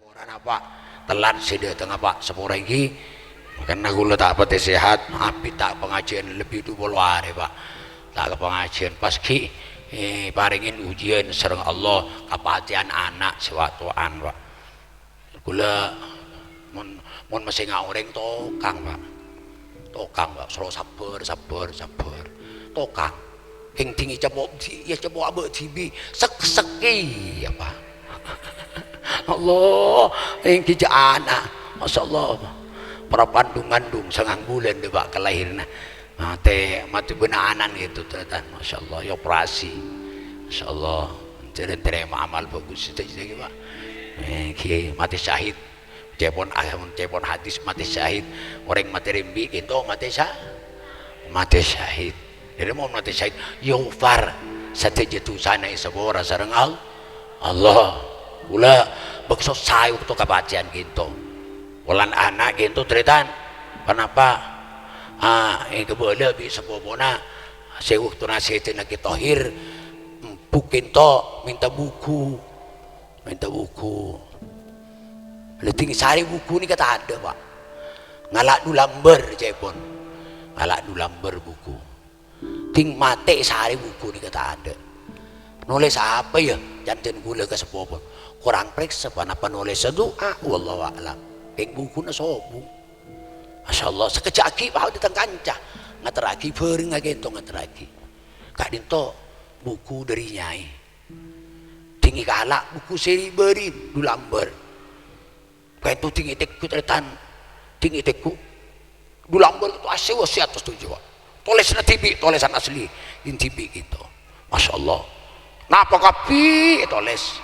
Seporan apa telat sida tengah pak sepora iki karena gula tak pati sehat api tak pengajian lebih dulu hari pak tak ke pengajian pas ki paringin ujian serang Allah kapatian anak sewaktuan pak gula mon masih ngawring tokang pak selalu sabar tokang king tinggi cebok ya cebok abek tibi seki apa Allah yang kijak anak Masya Allah para pandung-andung sangang bulan deh pak kelahiran mati benaanan gitu ternyata Masya Allah ya operasi Masya Allah jadi terima amal bagus itu jadi pak mati syahid cepon hadis mati syahid orang mati rimbi gitu mati syahid jadi mau mati syahid yufar satejatu sana isabora sareng Allah gula bakso sayu tuh kebacian gitu ulan anak gitu teritan kenapa keboleh bisa bobona sewuh tu nasihatin lagi tohir bukin to minta buku leting sari buku ni kata ada pak ngalak du lamber cepon ngalak du lamber buku ting mate sari buku ni kata ada nulis apa ya jantan gula ke sepopon kurang periksa apa nulis doa wallahu a'lam buku na sobu Masya Allah sekejaki bahawa ditang kancah ngateraki bering ngagento ngateraki kak dinto buku dari nyai tinggi kalak buku seri beri du lamber kayak itu tinggi tekku teretan tinggi tekku du lamber itu asli wasiat setuju tulisan TV tulisan asli in TV gitu Masya Allah napa kapi tulis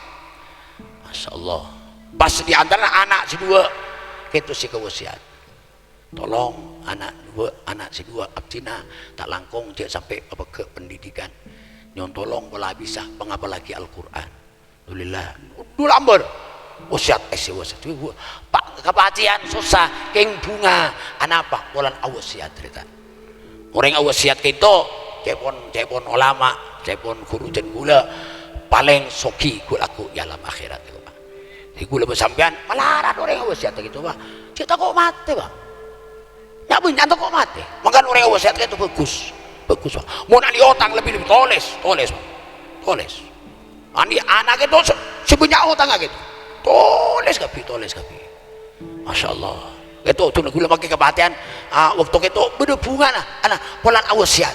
Masya Allah pas di antara anak si dua itu si kewasiat tolong anak si dua abdina tak langkung dia sampai apa ke pendidikan nyon tolong bola bisa mengapa lagi Al-Quran alhamdulillah dulu amber wasiat wasiat pak kepatian susah keng bunga anak apa bolan awasiat cerita orang awasiat itu cepon ulama cepon guru dan gula paling soki gulaku dalam akhirat itu pak di gula bersampian malaran orang awasiat gitu pak kita kok mati pak ya benar kok mati makan orang awasiat itu bagus pak mau nanti otang lebih toles ani anak itu sebanyak otang gitu toles kapi Masya Allah itu tuh gula pakai kebatian waktu itu berhubungan anak polan awasiat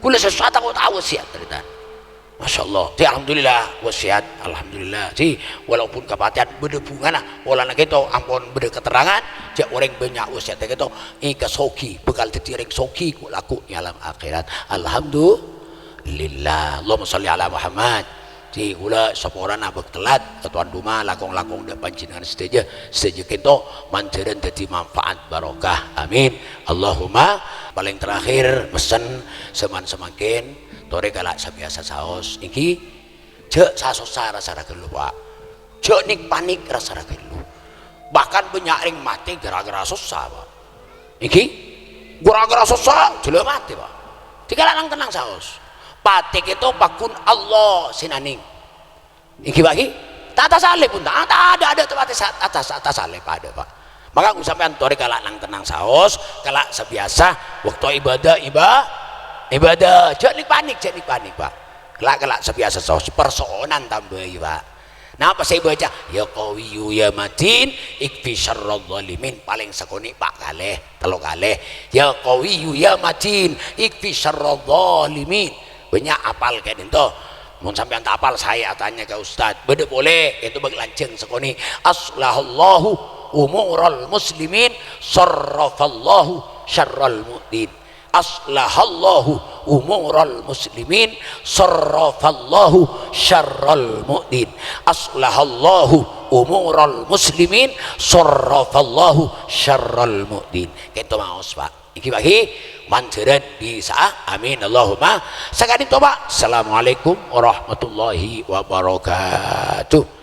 gula sesuatu kok awasiat cerita Masya Allah alhamdulillah wasiat alhamdulillah walaupun kebatian berhubungan polan gitu ampun beda keterangan jak orang banyak wasiat gitu ika soki bekal tetiring soki laku dalam akhirat alhamdulillah Allahumma sholli ala Muhammad gula seporan abek telat ketuan rumah lakong-lakong depan jenengan setuju kita manjaran jadi manfaat barokah amin Allahumma paling terakhir pesen semakin tore galak sabiasa saos iki jek sasosa rasa ragelu pak jek nik panik rasa ragelu bahkan banyak ring mati gara-gara susah pak iki gara-gara susah jelo mati pak tiga lanang tenang saos patik itu pakun Allah sinaning iki bagi tata salib pun tak ada tempat atas salib ada pak maka aku sampean tore galak nang tenang saos galak sebiasa waktu ibadah jangan panik pak kelak sebiasa saos persoalan tambah pak nah apa saya baca ya qawiyu ya matin ikfi syarrul zalimin paling sekoni pak kalih telu kalih ya qawiyu ya matin ikfi syarrul zalimin banyak apal kayak itu mau sampai tak apal saya tanya ke Ustadz beda boleh itu bagi lanceng sekoni aslahallahu umural muslimin sarrafallahu syarral mu'min aslahallahu umural muslimin sarrafallahu syarral mu'min aslahallahu umural muslimin sarrafallahu syarral mu'min itu maus pak iki bagi manjaran bisa amin Allahumma sekali toba assalamualaikum warahmatullahi wabarakatuh.